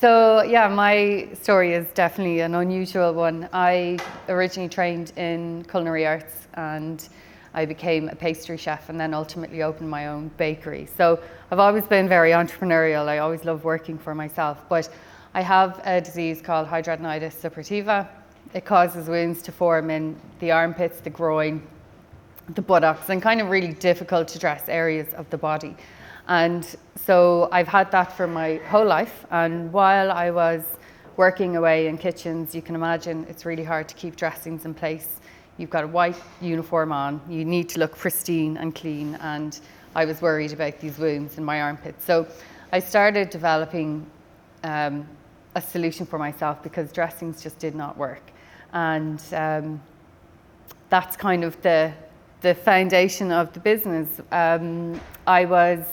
So yeah, my story is definitely an unusual one. I originally trained in culinary arts and I became a pastry chef and then ultimately opened my own bakery. So I've always been very entrepreneurial. I always loved working for myself, but I have a disease called hidradenitis suppurativa. It causes wounds to form in the armpits, the groin, the buttocks, and kind of really difficult to dress areas of the body. And so I've had that for my whole life. And while I was working away in kitchens, you can imagine it's really hard to keep dressings in place. You've got a white uniform on, you need to look pristine and clean. And I was worried about these wounds in my armpits. So I started developing a solution for myself because dressings just did not work. And that's kind of the foundation of the business. I was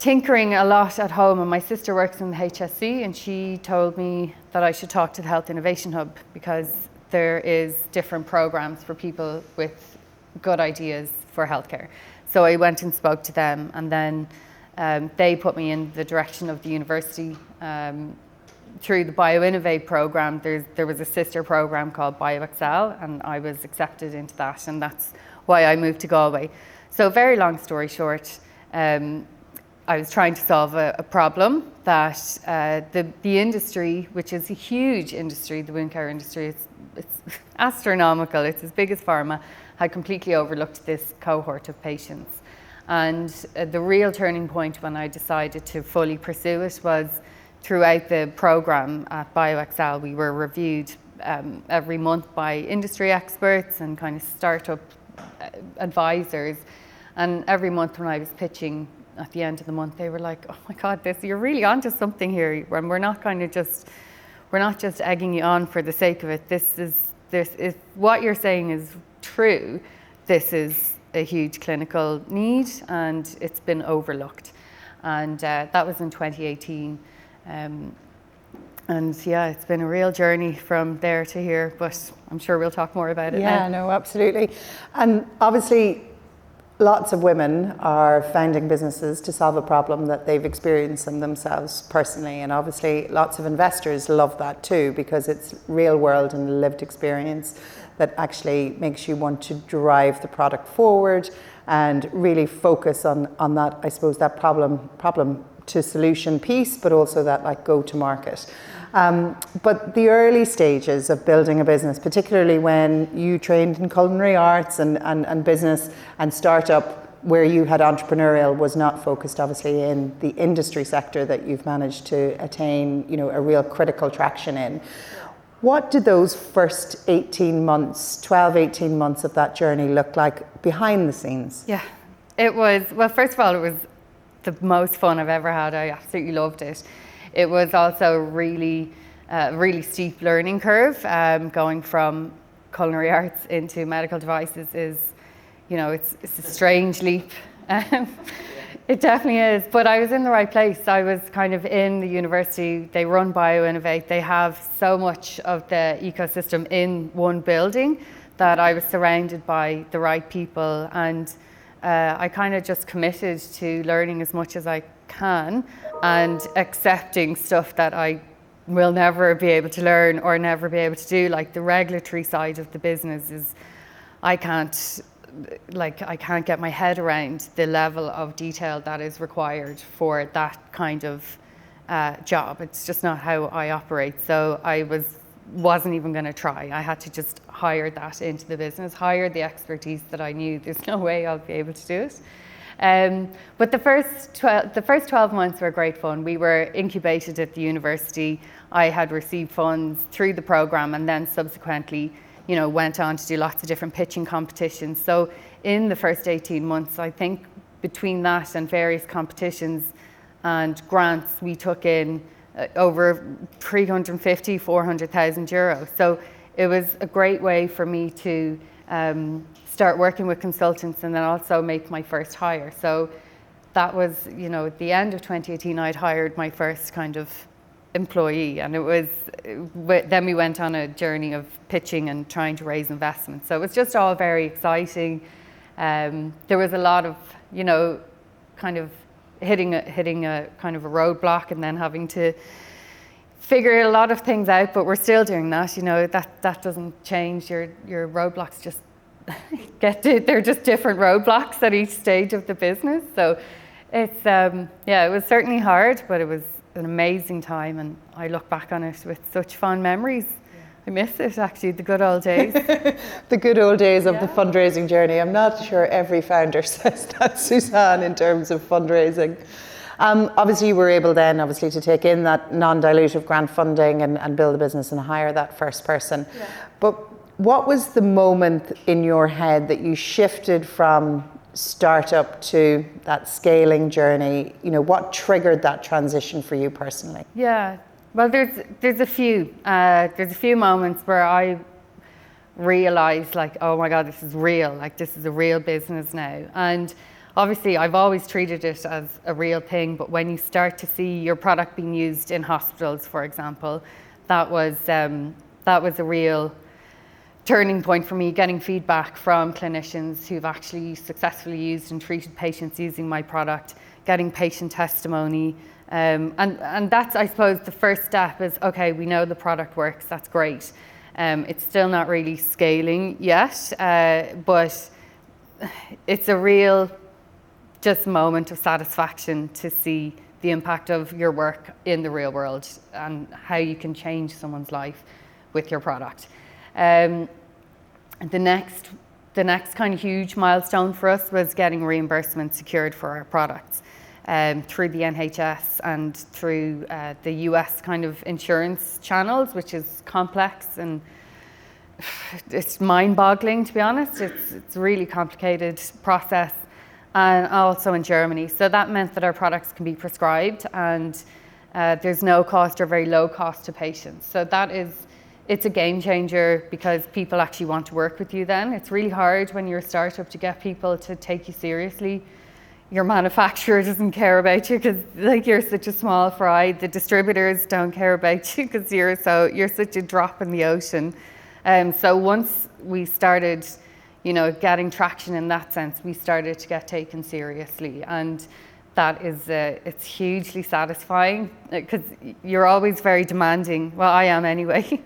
tinkering a lot at home, and my sister works in the HSC, and she told me that I should talk to the Health Innovation Hub because there is different programs for people with good ideas for healthcare. So I went and spoke to them, and then they put me in the direction of the university. Through the BioInnovate program, there was a sister program called BioExcel, and I was accepted into that, and that's why I moved to Galway. So very long story short, I was trying to solve a problem that the industry, which is a huge industry, the wound care industry, it's astronomical, it's as big as pharma, had completely overlooked this cohort of patients. And the real turning point when I decided to fully pursue it was throughout the program at BioExcel. We were reviewed every month by industry experts and kind of startup advisors. And every month when I was pitching at the end of the month, they were like, "Oh my God, you're really onto something here. When we're not just egging you on for the sake of it. This is what you're saying is true. This is a huge clinical need, and it's been overlooked." And that was in 2018. And yeah, it's been a real journey from there to here, but I'm sure we'll talk more about it now. Yeah, no, absolutely. And obviously, lots of women are founding businesses to solve a problem that they've experienced themselves personally. And obviously, lots of investors love that too, because it's real world and lived experience that actually makes you want to drive the product forward and really focus on that, I suppose, that problem to solution piece, but also that like go to market. But the early stages of building a business, particularly when you trained in culinary arts and business and startup, where you had entrepreneurial, was not focused obviously in the industry sector that you've managed to attain, a real critical traction in. What did those first 18 months of that journey look like behind the scenes? Yeah, it was, well, first of all, it was the most fun I've ever had. I absolutely loved it. It was also really steep learning curve. Going from culinary arts into medical devices is, it's a strange leap. It definitely is, but I was in the right place. I was kind of in the university. They run BioInnovate. They have so much of the ecosystem in one building that I was surrounded by the right people, and I kind of just committed to learning as much as I can and accepting stuff that I will never be able to learn or never be able to do. Like the regulatory side of the business is, I can't get my head around the level of detail that is required for that kind of job. It's just not how I operate. So I wasn't even going to try. I had to just hire that into the business, hire the expertise that I knew there's no way I'll be able to do it. But the first 12 months were great fun. We were incubated at the university. I had received funds through the program and then subsequently, went on to do lots of different pitching competitions. So in the first 18 months, I think between that and various competitions and grants, we took in over 350, 400,000 euros. So it was a great way for me to start working with consultants and then also make my first hire. So that was, at the end of 2018, I'd hired my first kind of employee, and then we went on a journey of pitching and trying to raise investment. So it was just all very exciting. There was a lot of, kind of hitting a kind of a roadblock and then having to figure a lot of things out, but we're still doing that. You know, that doesn't change. Your roadblocks just they're just different roadblocks at each stage of the business. So it's it was certainly hard, but it was an amazing time, and I look back on it with such fond memories. I miss it, actually, the good old days. The good old days of the fundraising journey. I'm not sure every founder says that, Suzanne, in terms of fundraising. Obviously, you were able then, to take in that non-dilutive grant funding and build a business and hire that first person. Yeah. But what was the moment in your head that you shifted from startup to that scaling journey? You know, what triggered that transition for you personally? Yeah. Well, there's a few moments where I realized, like, oh my God, this is real. Like, this is a real business now. And obviously, I've always treated it as a real thing. But when you start to see your product being used in hospitals, for example, that was a real turning point for me, getting feedback from clinicians who've actually successfully used and treated patients using my product, getting patient testimony. And that's, I suppose, the first step is, okay, we know the product works, that's great. It's still not really scaling yet, but it's a real just moment of satisfaction to see the impact of your work in the real world and how you can change someone's life with your product. The next kind of huge milestone for us was getting reimbursement secured for our products. Through the NHS and through the US kind of insurance channels, which is complex and it's mind-boggling, to be honest. It's a really complicated process, and also in Germany. So that meant that our products can be prescribed, and there's no cost or very low cost to patients. So it's a game changer because people actually want to work with you then. It's really hard when you're a startup to get people to take you seriously. Your manufacturer doesn't care about you because, like, you're such a small fry. The distributors don't care about you because you're such a drop in the ocean. So once we started, getting traction in that sense, we started to get taken seriously, and that is it's hugely satisfying because you're always very demanding. Well, I am anyway.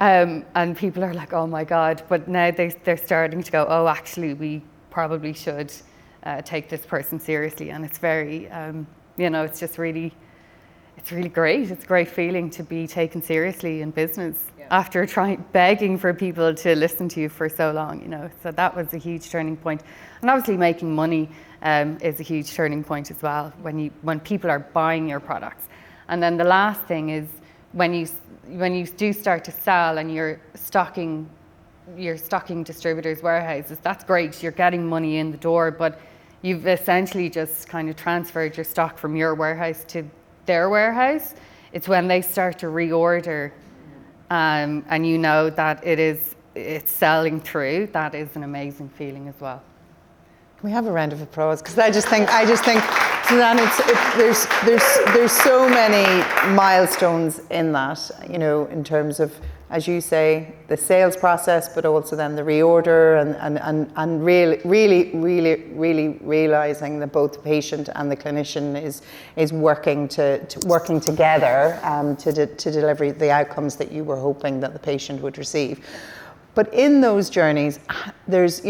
And people are like, oh my God, but now they're starting to go, oh, actually, we probably should take this person seriously. And it's very, it's just really, it's really great. It's a great feeling to be taken seriously in business after begging for people to listen to you for so long, So that was a huge turning point. And obviously making money is a huge turning point as well when people are buying your products. And then the last thing is when you do start to sell and you're stocking distributors' warehouses, that's great. You're getting money in the door, but you've essentially just kind of transferred your stock from your warehouse to their warehouse. It's when they start to reorder, and that it's selling through. That is an amazing feeling as well. Can we have a round of applause? Because I just think, Suzanne, there's so many milestones in that, in terms of, as you say, the sales process, but also then the reorder and really realizing that both the patient and the clinician is working together to deliver the outcomes that you were hoping that the patient would receive. But in those journeys, there's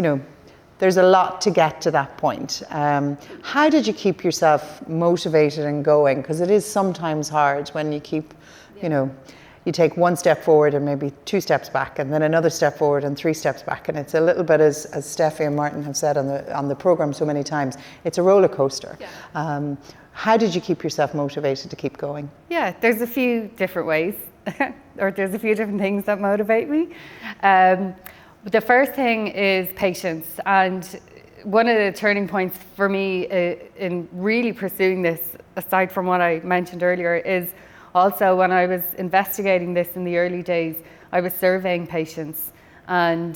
a lot to get to that point. How did you keep yourself motivated and going? Because it is sometimes hard when you keep, you take one step forward and maybe 2 steps back, and then another step forward and 3 steps back. And it's a little bit, as Steffi and Martin have said on the program so many times, it's a roller coaster. Yeah. How did you keep yourself motivated to keep going? Yeah, there's a few different ways, or there's a few different things that motivate me. The first thing is patience, and one of the turning points for me in really pursuing this, aside from what I mentioned earlier, is also when I was investigating this in the early days, I was surveying patients, and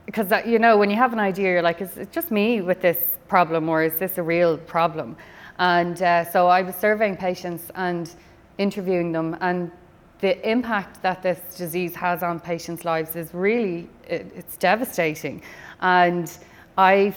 because when you have an idea, you're like, is it just me with this problem, or is this a real problem? And so I was surveying patients and interviewing them, and the impact that this disease has on patients' lives is really, it's devastating. And I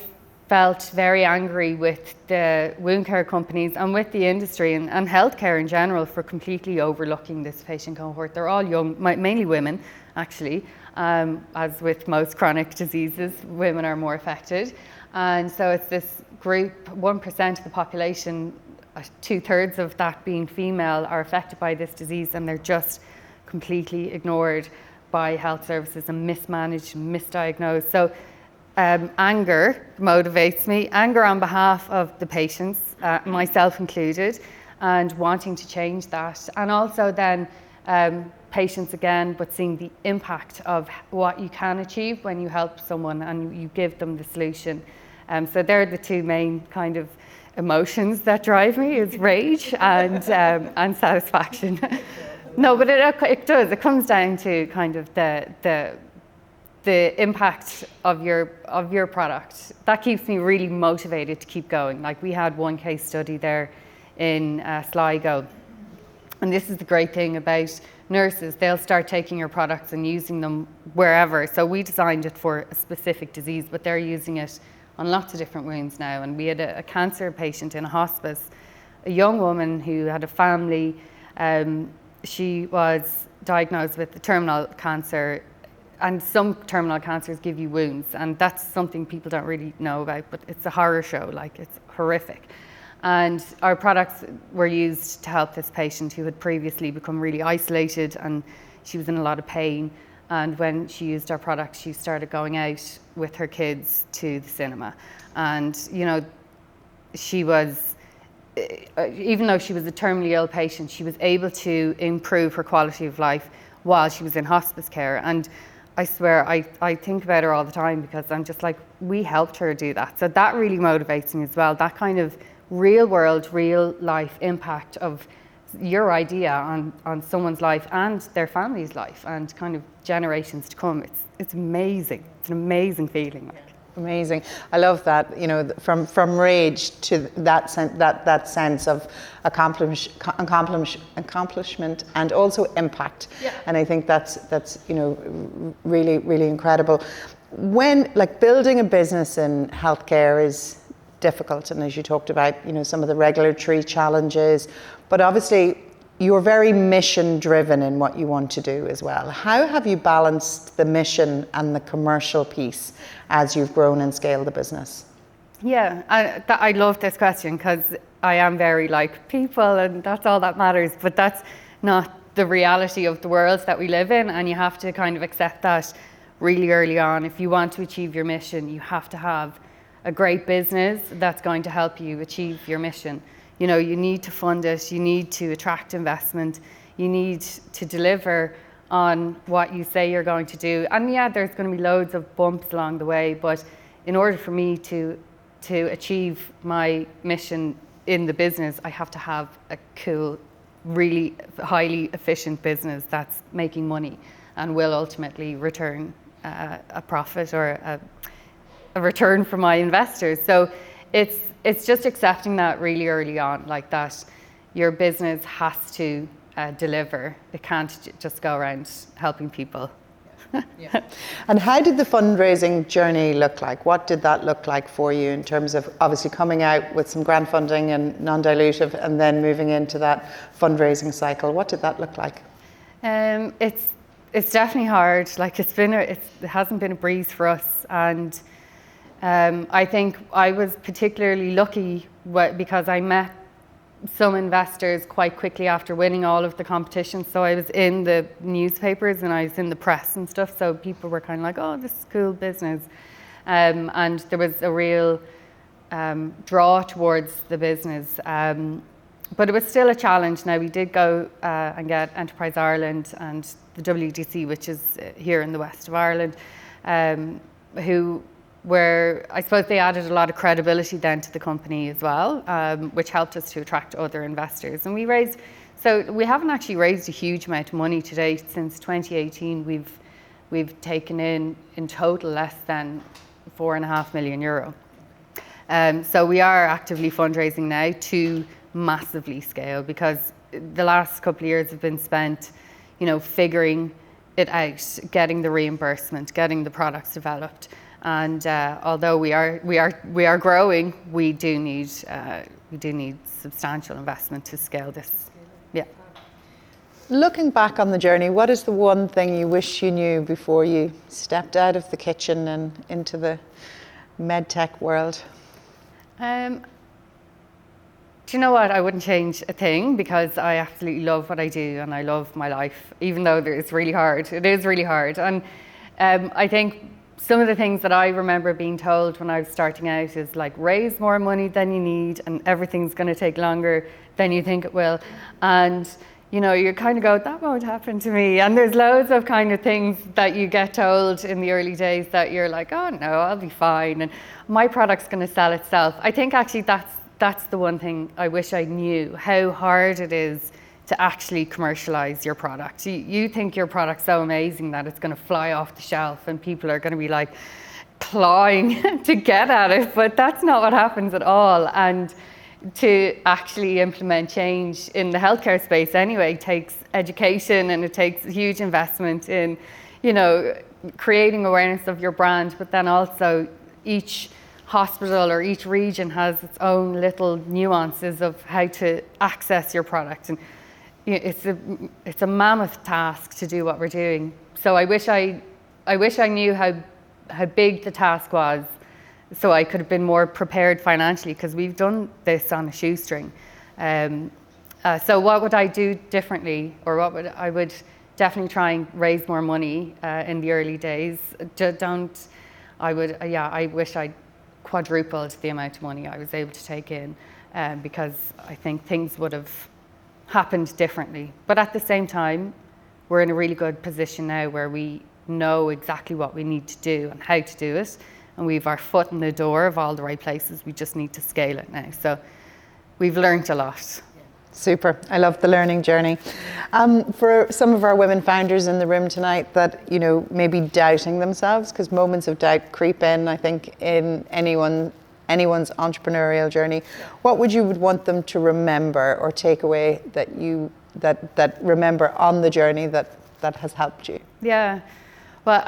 felt very angry with the wound care companies and with the industry and healthcare in general for completely overlooking this patient cohort. They're all young, mainly women, actually. As with most chronic diseases, women are more affected. And so it's this group, 1% of the population, 2/3 of that being female, are affected by this disease, and they're just completely ignored by health services and mismanaged and misdiagnosed. So anger motivates me, anger on behalf of the patients, myself included, and wanting to change that. And also then patients again, but seeing the impact of what you can achieve when you help someone and you give them the solution. So they're the two main kind of emotions that drive me, is rage and satisfaction. No, but it does. It comes down to kind of the impact of your product. That keeps me really motivated to keep going. Like, we had one case study there in Sligo, and this is the great thing about nurses. They'll start taking your products and using them wherever. So we designed it for a specific disease, but they're using it on lots of different wounds now. And we had a cancer patient in a hospice, a young woman who had a family. She was diagnosed with terminal cancer, and some terminal cancers give you wounds, and that's something people don't really know about, but it's a horror show, like, it's horrific. And our products were used to help this patient who had previously become really isolated, and she was in a lot of pain. And when she used our products, she started going out with her kids to the cinema. And, you know, she was, even though she was a terminally ill patient, she was able to improve her quality of life while she was in hospice care. And I swear, I think about her all the time, because I'm just like, we helped her do that. So that really motivates me as well, that kind of real world, real life impact of your idea on someone's life and their family's life and kind of generations to come. It's amazing. It's an amazing feeling. Like. Amazing. I love that, you know, from rage to that sense of accomplishment and also impact. Yeah. And I think that's you know, really, really incredible. When, like, building a business in healthcare is difficult, and as you talked about, you know, some of the regulatory challenges, but obviously you're very mission driven in what you want to do as well. How have you balanced the mission and the commercial piece as you've grown and scaled the business? Yeah, I love this question, because I am very like people, and that's all that matters, but that's not the reality of the world that we live in, and you have to kind of accept that really early on. If you want to achieve your mission, you have to have a great business that's going to help you achieve your mission. You know, you need to fund it, you need to attract investment, you need to deliver on what you say you're going to do. And yeah, there's going to be loads of bumps along the way, but in order for me to achieve my mission in the business, I have to have a cool, really highly efficient business that's making money and will ultimately return a profit or a return for my investors. So it's just accepting that really early on, like that your business has to deliver. It can't just go around helping people. Yeah. And how did the fundraising journey look like? What did that look like for you in terms of obviously coming out with some grant funding and non-dilutive and then moving into that fundraising cycle? What did that look like? It's definitely hard. Like, it hasn't been a breeze for us, and I think I was particularly lucky because I met some investors quite quickly after winning all of the competitions. So I was in the newspapers and I was in the press and stuff. So people were kind of like, oh, this is cool business. And there was a real draw towards the business. But it was still a challenge. Now, we did go and get Enterprise Ireland and the WDC, which is here in the west of Ireland, where I suppose they added a lot of credibility then to the company as well, which helped us to attract other investors. And we haven't actually raised a huge amount of money to date. Since 2018, we've taken in total less than €4.5 million. So we are actively fundraising now to massively scale, because the last couple of years have been spent, you know, figuring it out, getting the reimbursement, getting the products developed, And although we are growing, we do need substantial investment to scale this. Yeah. Looking back on the journey, what is the one thing you wish you knew before you stepped out of the kitchen and into the medtech world? Do you know what? I wouldn't change a thing because I absolutely love what I do and I love my life, even though it's really hard. It is really hard. And I think some of the things that I remember being told when I was starting out is like, raise more money than you need and everything's going to take longer than you think it will. And you know, you kind of go, that won't happen to me. And there's loads of kind of things that you get told in the early days that you're like, oh no, I'll be fine. And my product's going to sell itself. I think actually that's the one thing I wish I knew, how hard it is to actually commercialize your product. You think your product's so amazing that it's going to fly off the shelf and people are going to be like clawing to get at it, but that's not what happens at all. And to actually implement change in the healthcare space anyway takes education, and it takes huge investment in, you know, creating awareness of your brand, but then also each hospital or each region has its own little nuances of how to access your product. And you know, it's a mammoth task to do what we're doing. So I wish I knew how big the task was, so I could have been more prepared financially, because we've done this on a shoestring. So what would I do differently, or I would definitely try and raise more money in the early days. I wish I'd quadrupled the amount of money I was able to take in, because I think things would have happened differently. But at the same time, we're in a really good position now where we know exactly what we need to do and how to do it. And we've our foot in the door of all the right places. We just need to scale it now. So we've learned a lot. Super. I love the learning journey. For some of our women founders in the room tonight that, you know, maybe doubting themselves, because moments of doubt creep in, I think, in anyone's entrepreneurial journey, what would you want them to remember or take away that remember on the journey that has helped you? Yeah. Well,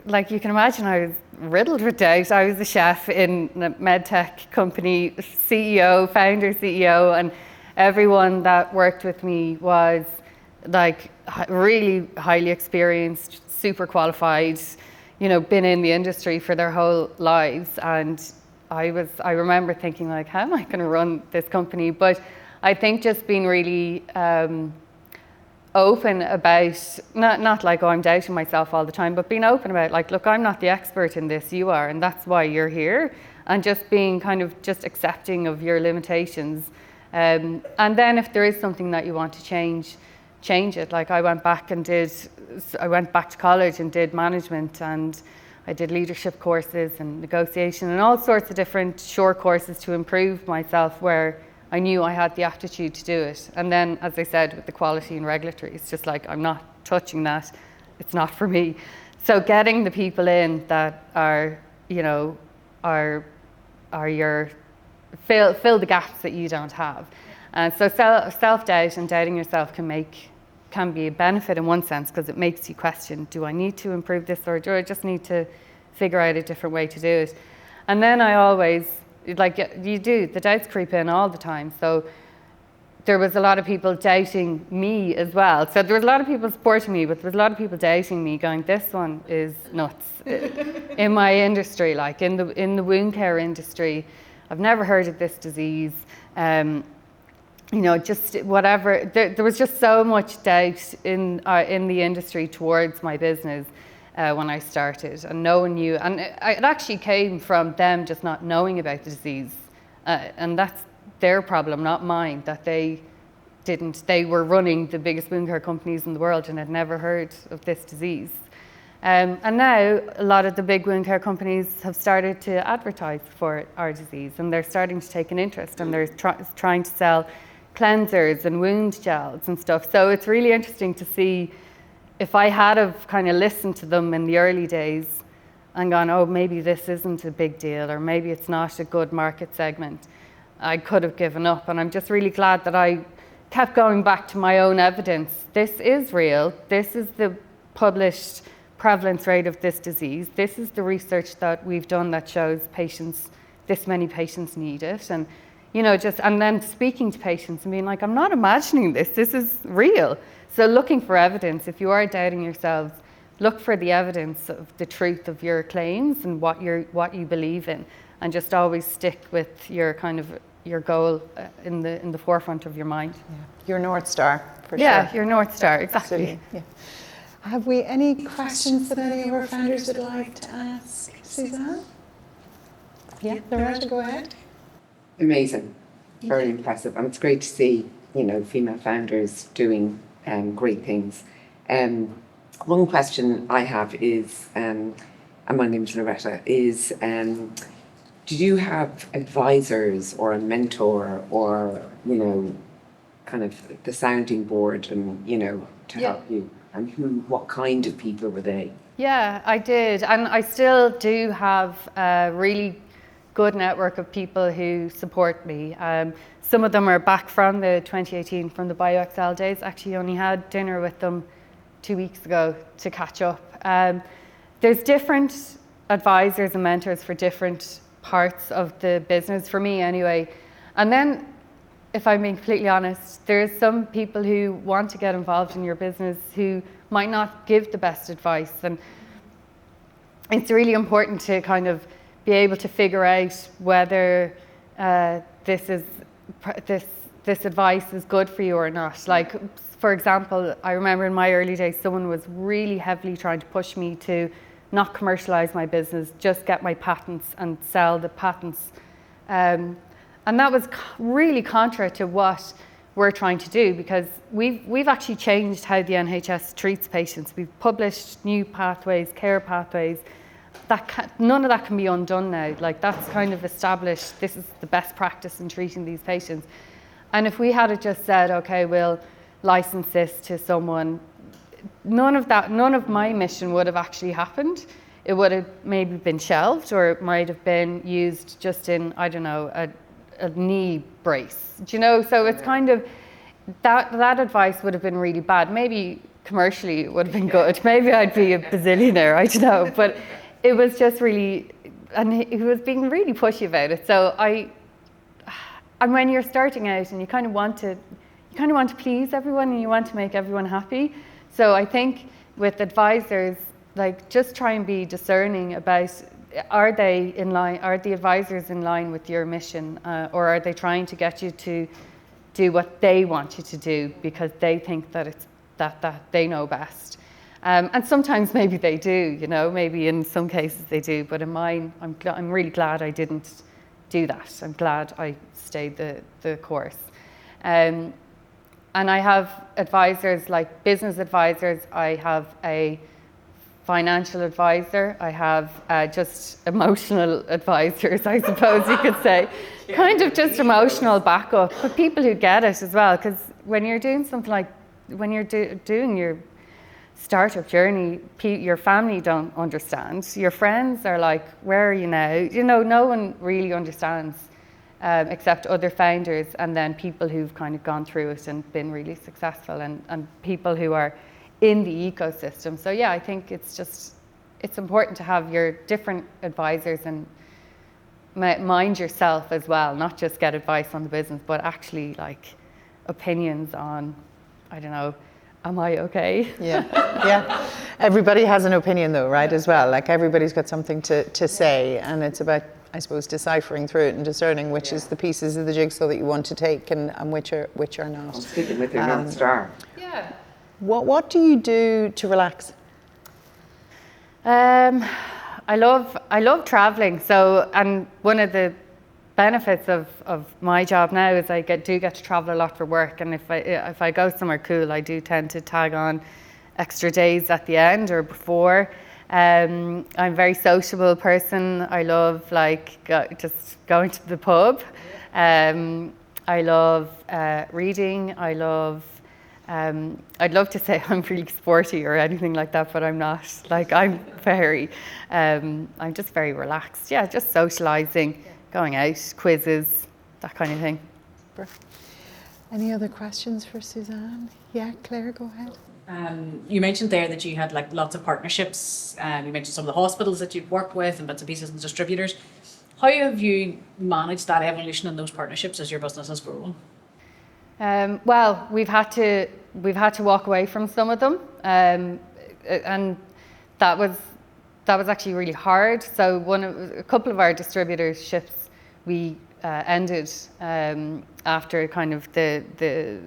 like you can imagine, I was riddled with doubt. I was a chef in a medtech company, founder CEO, and everyone that worked with me was like really highly experienced, super qualified, you know, been in the industry for their whole lives. And I remember thinking like, how am I going to run this company? But I think just being really open about, not like, oh, I'm doubting myself all the time, but being open about like, look, I'm not the expert in this, you are, and that's why you're here. And just being kind of just accepting of your limitations. And then if there is something that you want to change it. Like I went back to college and did management, and I did leadership courses and negotiation and all sorts of different short courses to improve myself where I knew I had the aptitude to do it. And then, as I said, with the quality and regulatory, it's just like, I'm not touching that. It's not for me. So getting the people in that are, you know, are your, fill the gaps that you don't have. So self-doubt and doubting yourself can be a benefit in one sense, because it makes you question, do I need to improve this, or do I just need to figure out a different way to do it? And then I always, like you do, the doubts creep in all the time. So there was a lot of people doubting me as well. So there was a lot of people supporting me, but there was a lot of people doubting me, going, this one is nuts. In my industry, like in the wound care industry, I've never heard of this disease. You know, just whatever. There was just so much doubt in the industry towards my business when I started, and no one knew. And it actually came from them just not knowing about the disease, and that's their problem, not mine. That they were running the biggest wound care companies in the world and had never heard of this disease. And now a lot of the big wound care companies have started to advertise for our disease, and they're starting to take an interest, and they're trying to sell cleansers and wound gels and stuff. So it's really interesting to see, if I had have kind of listened to them in the early days and gone, oh, maybe this isn't a big deal, or maybe it's not a good market segment, I could have given up. And I'm just really glad that I kept going back to my own evidence. This is real. This is the published prevalence rate of this disease. This is the research that we've done that shows patients, this many patients need it. And, you know, and then speaking to patients and being like, I'm not imagining this is real. So looking for evidence, if you are doubting yourselves, look for the evidence of the truth of your claims and what you believe in, and just always stick with your kind of your goal in the forefront of your mind. Yeah. Your North Star, for sure. Yeah, your North Star, exactly. Yeah. Have we any questions that any of our founders would like to ask Suzanne? Yeah, Loretta, go ahead. Amazing, very impressive, and it's great to see, you know, female founders doing great things. One question I have is, and my name is Loretta, is did you have advisors or a mentor or, you know, kind of the sounding board and, you know, to help you? And what kind of people were they? Yeah, I did. And I still do have a really good network of people who support me. Some of them are back from the 2018, from the BioXL days. Actually, only had dinner with them 2 weeks ago to catch up. There's different advisors and mentors for different parts of the business, for me anyway. And then, if I'm being completely honest, there's some people who want to get involved in your business who might not give the best advice. And it's really important to kind of be able to figure out whether this advice is good for you or not. Like, for example, I remember in my early days, someone was really heavily trying to push me to not commercialize my business, just get my patents and sell the patents. And that was really contra to what we're trying to do, because we've actually changed how the NHS treats patients. We've published new pathways, care pathways. None of that can be undone now. Like, that's kind of established. This is the best practice in treating these patients. And if we had just said, okay, we'll license this to someone, none of my mission would have actually happened. It would have maybe been shelved, or it might have been used just in, I don't know, a knee brace. Do you know? So it's kind of, that advice would have been really bad. Maybe commercially it would have been good. Maybe I'd be a bazillionaire, I don't know. But it was just really, and he was being really pushy about it. So and when you're starting out and you kind of want to please everyone and you want to make everyone happy. So I think with advisors, like, just try and be discerning about, are they in line, are the advisors in line with your mission, or are they trying to get you to do what they want you to do because they think that it's that they know best. And sometimes maybe they do, you know, maybe in some cases they do, but in mine, I'm really glad I didn't do that. I'm glad I stayed the course. And I have advisors, like business advisors. I have a financial advisor. I have just emotional advisors, I suppose you could say. Kind of just emotional backup, but people who get it as well. Because when you're doing something like, when you're doing your startup journey, your family don't understand. Your friends are like, where are you now? You know, no one really understands. Except other founders, and then people who've kind of gone through it and been really successful, and people who are in the ecosystem. So yeah, I think it's important to have your different advisors and mind yourself as well, not just get advice on the business, but actually like opinions on, I don't know, am I okay? Yeah. Everybody has an opinion though, right, as well. Like, everybody's got something to say, and it's about, I suppose, deciphering through it and discerning which is the pieces of the jigsaw that you want to take and which are not. I'm sticking with your North Star. Yeah. What do you do to relax? I love traveling. So, and one of the benefits of my job now is I do get to travel a lot for work. And if I go somewhere cool, I do tend to tag on extra days at the end or before. I'm a very sociable person. I love just going to the pub. I love reading. I'd love to say I'm really sporty or anything like that, but I'm not. Like, I'm just very relaxed. Yeah, just socializing, going out, quizzes, that kind of thing. Any other questions for Suzanne? Yeah, Claire, go ahead. You mentioned there that you had like lots of partnerships. You mentioned some of the hospitals that you've worked with and bits and pieces and distributors. How have you managed that evolution in those partnerships as your business has grown? Well, we've had to walk away from some of them, and that was actually really hard. So a couple of our distributorships we ended after kind of the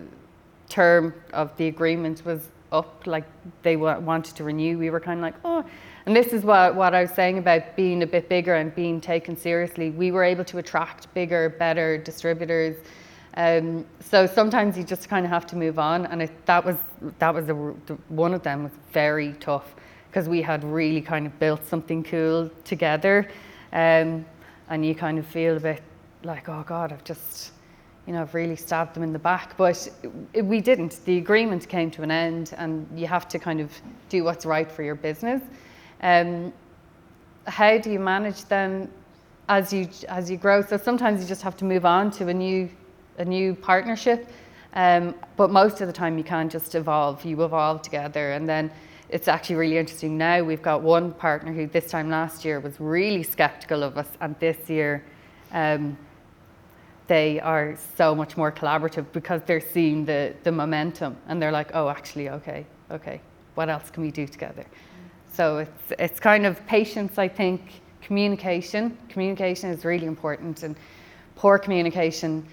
term of the agreement was up, like they wanted to renew. We were kind of like, oh, and this is what I was saying about being a bit bigger and being taken seriously. We were able to attract bigger, better distributors. So sometimes you just kind of have to move on, and that was one of them was very tough because we had really kind of built something cool together, and you kind of feel a bit like, oh God, I've really stabbed them in the back, but we didn't. The agreement came to an end, and you have to kind of do what's right for your business. How do you manage them as you grow? So sometimes you just have to move on to a new partnership, but most of the time you can't just evolve. You evolve together, and then it's actually really interesting now. We've got one partner who this time last year was really skeptical of us, and this year they are so much more collaborative because they're seeing the momentum, and they're like, oh, actually, okay, what else can we do together? So it's kind of patience, I think. Communication is really important, and poor communication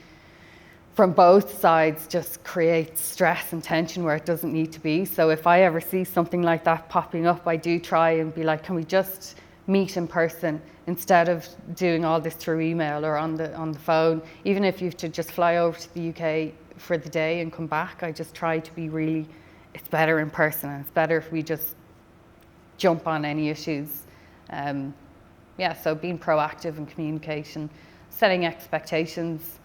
from both sides just creates stress and tension where it doesn't need to be. So if I ever see something like that popping up, I do try and be like, can we just meet in person instead of doing all this through email or on the phone? Even if you have to just fly over to the UK for the day and come back, I just try to be really, it's better in person, and it's better if we just jump on any issues. So being proactive in communication, setting expectations,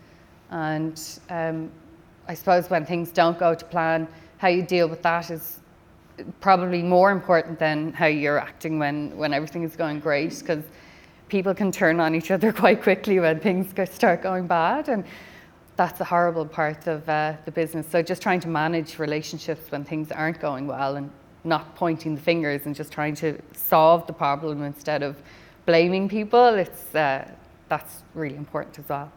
and I suppose when things don't go to plan, how you deal with that is probably more important than how you're acting when everything is going great, because people can turn on each other quite quickly when things start going bad, and that's a horrible part of the business. So just trying to manage relationships when things aren't going well, and not pointing the fingers and just trying to solve the problem instead of blaming people, that's really important as well.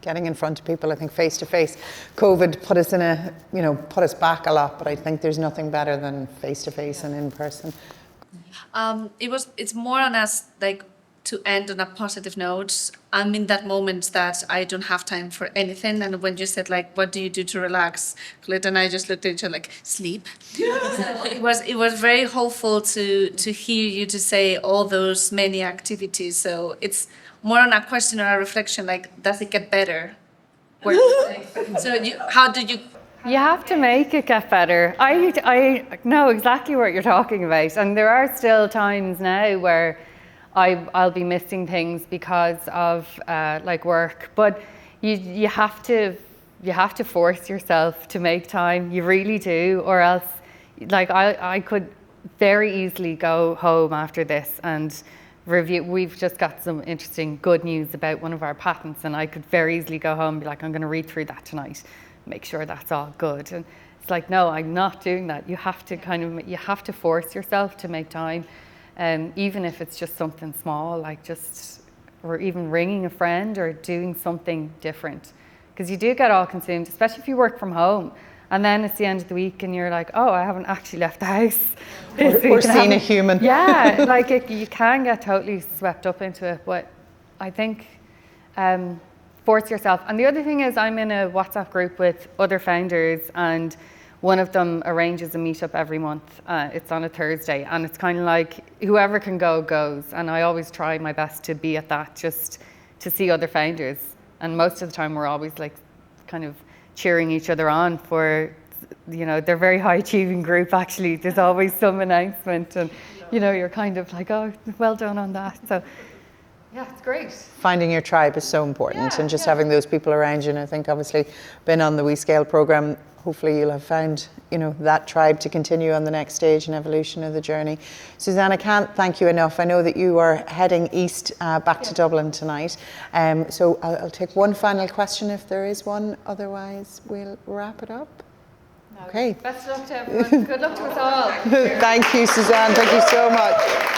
Getting in front of people, I think face to face. COVID put us back a lot, but I think there's nothing better than face to face and in person. It's more on us, like, to end on a positive note. I'm in that moment that I don't have time for anything. And when you said, like, what do you do to relax? Colette and I just looked at each other like, sleep. It was very hopeful to hear you to say all those many activities. So it's more on a question or a reflection, like, does it get better? How do you... You have to make it get better. I know exactly what you're talking about. And there are still times now where I'll be missing things because of like work, but you have to force yourself to make time. You really do, or else, like I could very easily go home after this and review. We've just got some interesting good news about one of our patents, and I could very easily go home and be like, I'm going to read through that tonight, make sure that's all good. And it's like, no, I'm not doing that. You have to force yourself to make time. Even if it's just something small, like or even ringing a friend or doing something different, because you do get all consumed, especially if you work from home, and then it's the end of the week and you're like, oh, I haven't actually left the house or seen a human. Yeah, like you can get totally swept up into it, but I think force yourself. And the other thing is, I'm in a WhatsApp group with other founders, and one of them arranges a meetup every month. It's on a Thursday, and it's kind of like whoever can go goes. And I always try my best to be at that, just to see other founders. And most of the time, we're always like kind of cheering each other on for, they're a very high achieving group. Actually, there's always some announcement, and you're kind of like, oh, well done on that. So yeah, it's great. Finding your tribe is so important, and just having those people around you. And I think obviously been on the WeScale program, hopefully you'll have found, that tribe to continue on the next stage and evolution of the journey. Suzanne, I can't thank you enough. I know that you are heading east back to Dublin tonight. So I'll take one final question if there is one. Otherwise, we'll wrap it up. Okay. Best of luck to everyone. Good luck to us all. Thank you, Suzanne. Thank you so much.